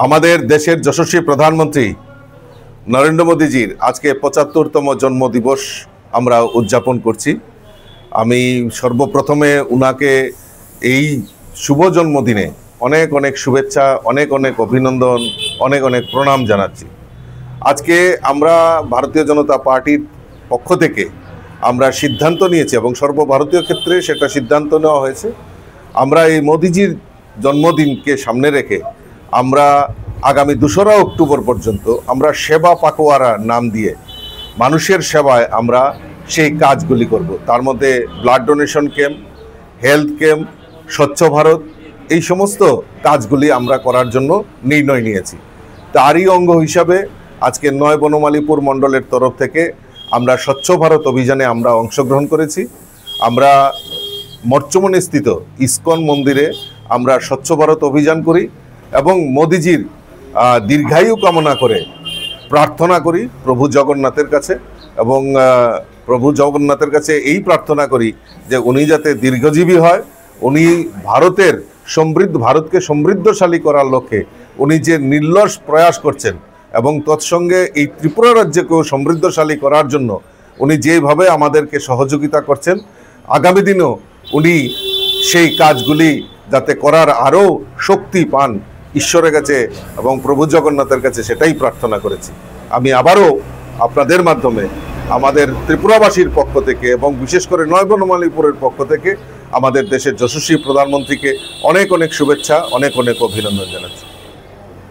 আমাদের দেশের যশস্বী প্রধানমন্ত্রী নরেন্দ্র মোদীজির আজকে ৭৫তম জন্মদিবস আমরা উদযাপন করছি। আমি সর্বপ্রথমে উনাকে এই শুভ জন্মদিনে অনেক অনেক শুভেচ্ছা, অনেক অনেক অভিনন্দন, অনেক অনেক প্রণাম জানাচ্ছি। আজকে আমরা ভারতীয় জনতা পার্টির পক্ষ থেকে আমরা সিদ্ধান্ত নিয়েছি এবং সর্বভারতীয় ক্ষেত্রে সেটা সিদ্ধান্ত নেওয়া হয়েছে। আমরা এই মোদিজির জন্মদিনকে সামনে রেখে আমরা আগামী ২রা অক্টোবর পর্যন্ত আমরা সেবা পাখোয়ারা নাম দিয়ে মানুষের সেবায় আমরা সেই কাজগুলি করব। তার মধ্যে blood donation camp, health camp, স্বচ্ছ ভারত, এই সমস্ত কাজগুলি আমরা করার জন্য নির্ণয় নিয়েছি। তারই অঙ্গ হিসাবে আজকে ৯ বনমালীপুর মণ্ডলের তরফ থেকে আমরা স্বচ্ছ ভারত অভিযানে আমরা অংশগ্রহণ করেছি। আমরা মর্চমণিস্থিত ইস্কন মন্দিরে আমরা স্বচ্ছ ভারত অভিযান করি এবং মোদিজির দীর্ঘায়ু কামনা করে প্রার্থনা করি প্রভু জগন্নাথের কাছে, এবং প্রভু জগন্নাথের কাছে এই প্রার্থনা করি যে উনি যাতে দীর্ঘজীবী হয়, উনি ভারতকে সমৃদ্ধশালী করার লক্ষ্যে উনি যে নির্লস প্রয়াস করছেন এবং তৎসঙ্গে এই ত্রিপুরা রাজ্যকেও সমৃদ্ধশালী করার জন্য উনি যেভাবে আমাদেরকে সহযোগিতা করছেন, আগামী দিনেও উনি সেই কাজগুলি যাতে করার আরও শক্তি পান ঈশ্বরের কাছে এবং প্রভু জগন্নাথের কাছে সেটাই প্রার্থনা করেছি। আমি আবারও আপনাদের মাধ্যমে আমাদের ত্রিপুরাবাসীর পক্ষ থেকে এবং বিশেষ করে ৯ বনমালীপুরের পক্ষ থেকে আমাদের দেশের যশস্বী প্রধানমন্ত্রীকে অনেক অনেক শুভেচ্ছা, অনেক অনেক অভিনন্দন জানাচ্ছি।